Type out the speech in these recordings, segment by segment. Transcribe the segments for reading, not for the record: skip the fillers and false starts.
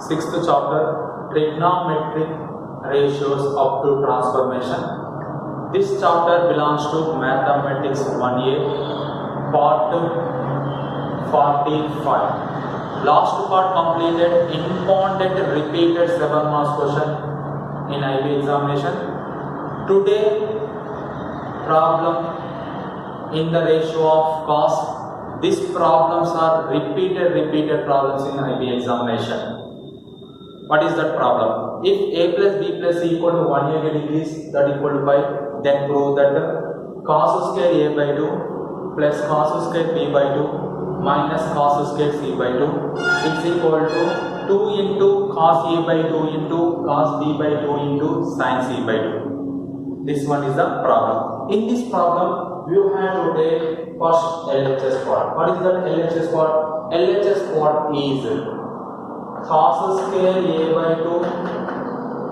Sixth chapter, trigonometric ratios up to transformation. This chapter belongs to mathematics 1A, part 45. Last part completed important repeated 7 marks question in IB examination. Today problem in the ratio of cos. These problems are repeated problems in IB examination. What is that problem? If a plus b plus c equal to 180 degrees, that equal to 5, then prove that cos square a by 2 plus cos square b by 2 minus cos square c by 2 is equal to 2 into cos a by 2 into cos b by 2 into sin c by 2. This one is the problem. In this problem, you have to take first LHS part. What is that LHS part? LHS part is cos square a by 2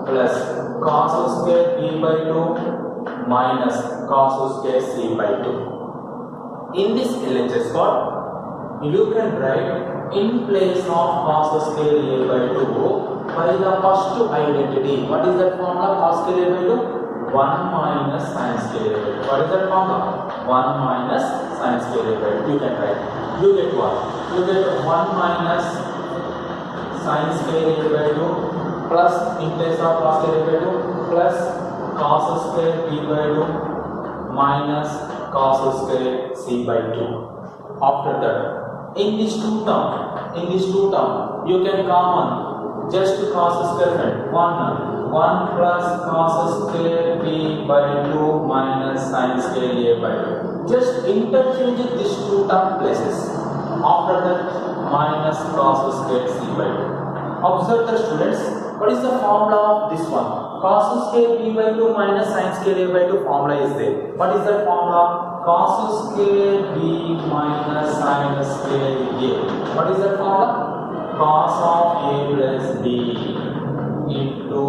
plus cos square b by 2 minus cos square c by 2. In this LHS part, you can write in place of cos square a by 2 by the first identity. What is that formula? Cos square a by 2? 1 minus sin square a by 2. What is that formula? 1 minus sin square a by 2. You can write. You get what? You get 1 minus sin square a by 2 plus in place of cos square a by 2 plus cos square b by 2 minus cos square c by 2. After that, in these two term, you can common just cos square 1 plus cos square b by 2 minus sin square a by 2. Just interchange these two term places. After that, minus cos square c by 2. Observe the students. What is the formula of this one? Cos square b by 2 minus sin square a by 2 formula is there. What is that formula? Cos square b minus sin square a. What is that formula? Cos of a plus b into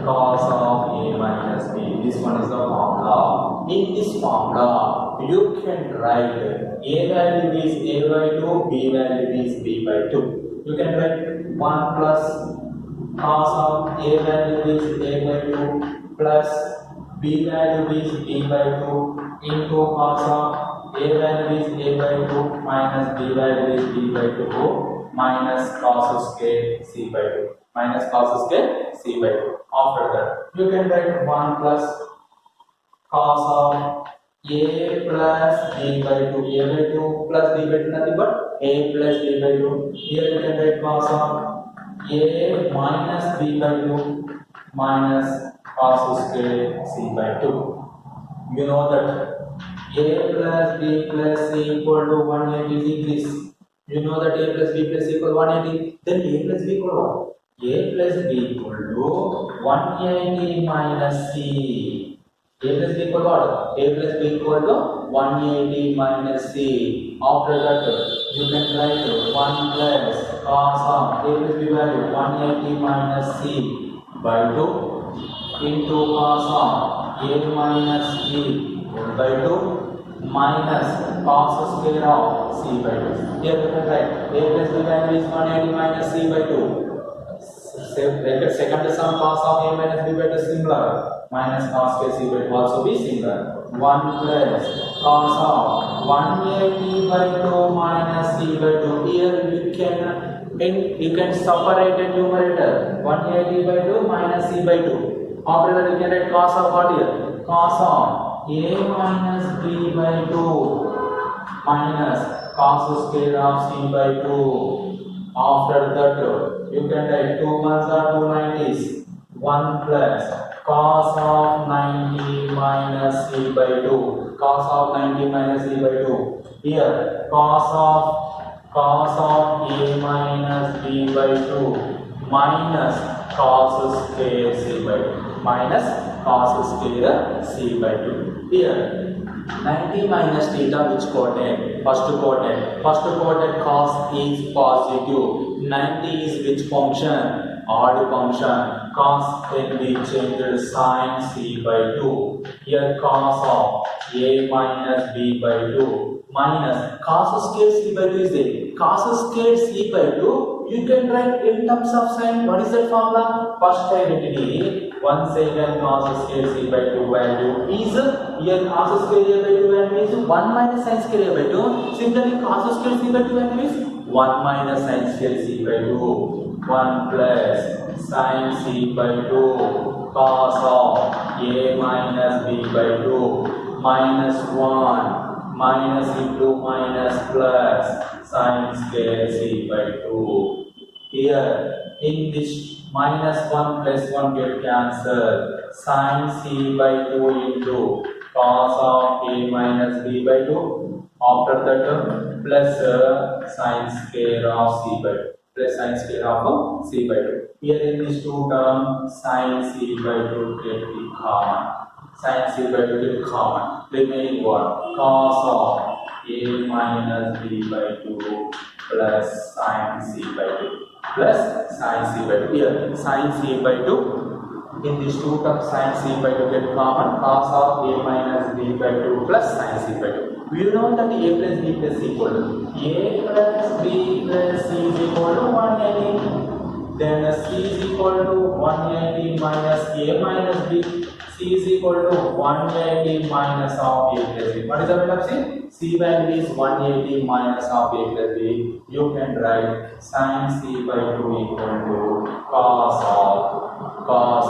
cos of a minus b. This one is the formula. In this formula, you can write a value is a by 2, b value is b by 2. You can write 1 plus cos of a value is a by 2 plus b value is b by 2 into cos of a value is a by 2 minus b value is b by 2 minus cos square c by 2 minus cos square c by 2. After that, you can write 1 plus cos of a plus b by 2. A by 2 plus b by 2 nothing but a plus b by 2. Here you can write cos of a minus b by 2 minus cos square c by 2. You know that a plus b plus c equal to 180 degrees. You know that a plus b plus c equal to 180. Then a plus b equal to what? A plus b equal to 180 minus c. A plus b equal to what? A plus b equal to 180 minus c. After that, you can write 1 plus cos of a plus b value 180 minus c by 2 into cos of a minus b by 2 minus cos square of c by 2. Here you can write a plus b value is 180 minus c by 2. Second sum cos of a minus b by 2 similar minus cos square c by 2 also be similar. 1 plus cos of 180 by 2 minus c by 2. Here you can separate the numerator 180 by 2 minus c by 2. After that, you can write cos of what here? Cos of a minus b by 2 minus cos square of c by 2. After that, you can write 2 ones are 2 90s. 1 plus cos of 90 minus c by 2. Cos of 90 minus c by 2. Here, cos of a minus b by 2 minus cos square c by 2 minus cos square c by 2. Here, 90 minus theta which quotient? First quotient cos is positive. 90 is which function? Odd function. Cos can be changed sin c by 2. Here cos of a minus b by 2 minus cos square c by 2 is there. Cos square c by 2 you can write in terms of sign. What is that formula? First identity, 1 second cos square c by 2 value is, here cos square a by 2 value is 1 minus sin square a by 2. Similarly, cos square c by 2 value is 1 minus sin square c by 2. 1 plus sin c by 2 cos of a minus b by 2 minus 1 minus into minus plus sin square c by 2. Here in this minus 1 plus 1 get cancelled. Sin c by 2 into cos of a minus b by 2. After that plus sin square of c by 2. Plus sin square of c by 2. Here in these two terms, sin c by 2 get the common. Sin c by 2 get common. Remaining what? Cos of a minus b by 2 plus sin c by 2 plus sin c by 2. Here sin c by 2. In these two terms, sin c by 2 get common. Cos of a minus b by 2 plus sin c by 2. We know that a plus b plus c equal to a plus b plus c is equal to 180. Then c is equal to 180 minus a minus b. C is equal to 180 minus of a plus b. What is the value of c? C value is 180 minus of a plus b. You can write sin c by 2 equal to cos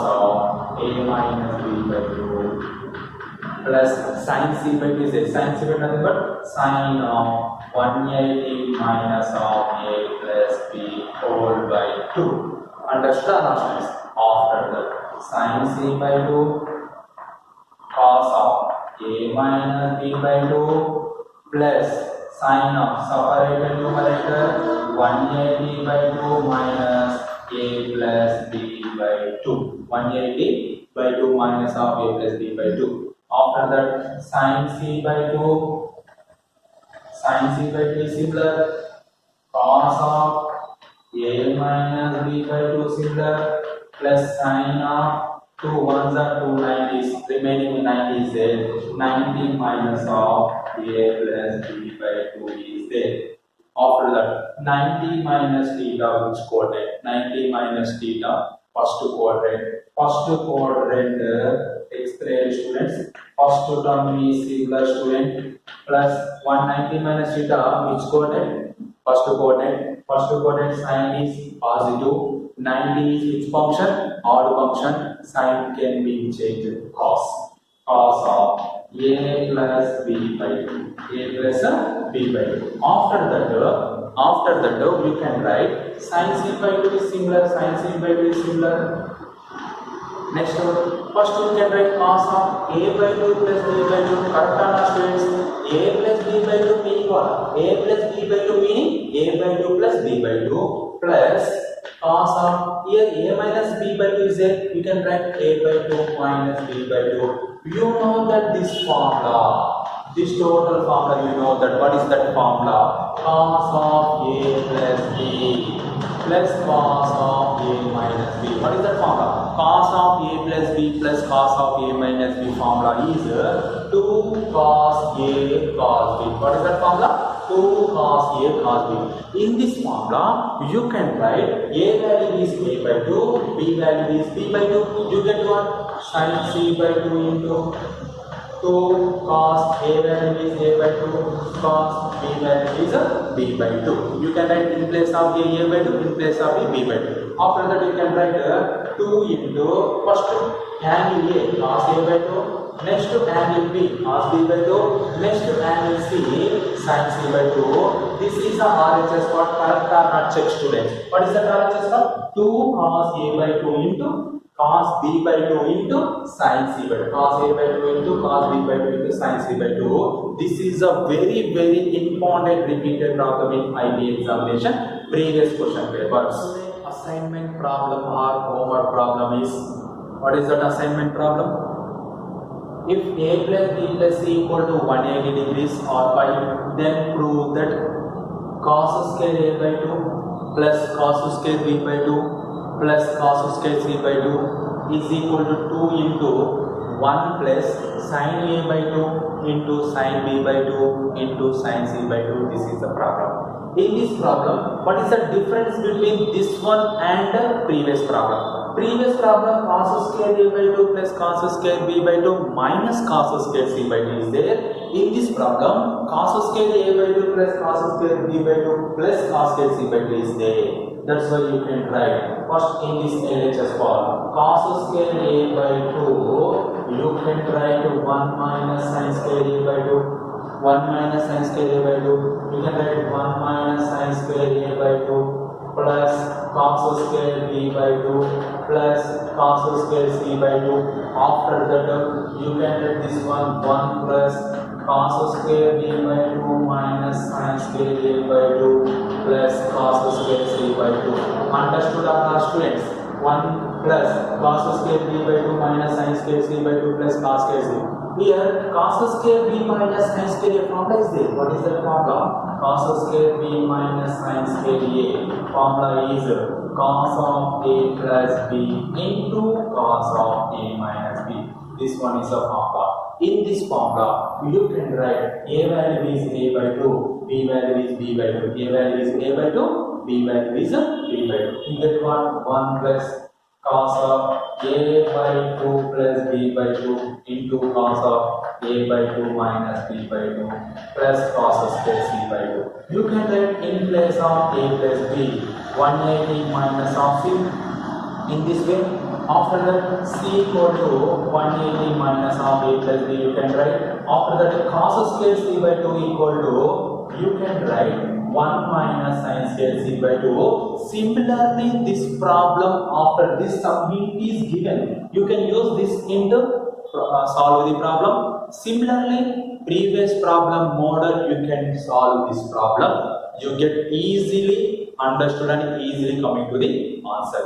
of a minus b by 2 plus sin c by 2 is sin c by 2 nothing but sin of 180 minus of a plus b whole by 2. Understand or not? After that, sin c by 2 cos of a minus b by 2 plus sin of separated numerator 180 by 2 minus a plus b by 2. 180 by 2 minus of a plus b by 2. After that, sin c by 2 is similar, cos of a minus b by 2 similar, plus sin of 2 ones are 2 90s, remaining 90 is there, 90 minus of a plus b by 2 is there. After that, 90 minus theta, which quadrant? 90 minus theta, first quadrant. First quadrant, explain students. First term is similar student, plus 190 minus theta, which quadrant? First quadrant. First quadrant sign is positive. 90 is which function? Odd function. Sign can be changed. Cos of a plus b by 2. A plus b by 2. After that, you can write sin c by 2 is similar. Sin c by 2 is similar. Next, first you can write cos of a by 2 plus b by 2. Correct or not, students? A plus b by 2 meaning what? A plus b by 2 meaning a by 2 plus b by 2 plus cos of here a minus b by 2 is there. You can write a by 2 minus b by 2. You know that this formula, this total formula, you know that. What is that formula? Cos of a plus b plus cos of a minus b. What is that formula? Cos of a plus b plus cos of a minus b formula is 2 cos a cos b. What is that formula? 2 cos a cos b. In this formula, you can write a value is a by 2, b value is b by 2. You get what? Sin c by 2 into 2 cos a value is a by 2, cos b value is b by 2. You can write in place of a by 2, in place of b by 2. After that, you can write 2 into first angle a cos a by 2, next angle b cos b by 2, next angle c sin c by 2. This is a RHS what? Correct or not? Check students. What is that RHS what? 2 cos a by 2 into cos b by 2 into sin c by 2. Cos a by 2 into cos b by 2 into sin c by 2. This is a very, very important repeated problem in IB examination. Previous question papers. Assignment problem or homework problem is, what is that assignment problem? If a plus b plus c equal to 180 degrees or pi, then prove that cos square a by 2 plus cos square b by 2 plus cos square c by 2 is equal to 2 into 1 plus sin a by 2 into sin b by 2 into sin c by 2. This is the problem. In this problem, what is the difference between this one and the previous problem? Previous problem, cos square a by 2 plus cos square b by 2 minus cos square c by 2 is there. In this problem, cos square a by 2 plus cos square b by 2 plus cos square c by 2 is there. That's why you can write first in this LHS form. Cos square a by 2, you can write 1 minus sin square a by 2. 1 minus sin square a by 2. You can write 1 minus sin square a by 2 plus cos square b by 2 plus cos square c by 2. After that, you can write this one 1 plus cos square b by 2 minus sin square a by 2 plus cos square c by 2. Understood our students? 1 plus cos square b by 2 minus sin square c by 2 plus cos square c. Here cos square b minus sin square a formula is there. What is that formula? Cos square b minus sin square a formula is cos of a plus b into cos of a minus b. This one is a formula. In this formula, you can write a value is a by 2, b value is b by 2, a value is a by 2, b value is b by 2. You get 1 plus cos of a by 2 plus b by 2 into cos of a by 2 minus b by 2 plus cos square c by 2. You can write in place of a plus b 180 minus of c. In this way, after that c equal to 180 minus of a plus b you can write. After that cos square c by 2 equal to, you can write 1 minus sin square c by 2. Similarly, this problem after this sum is given, you can use this in the solve the problem. Similarly, previous problem model you can solve this problem. You get easily understood and easily coming to the answer.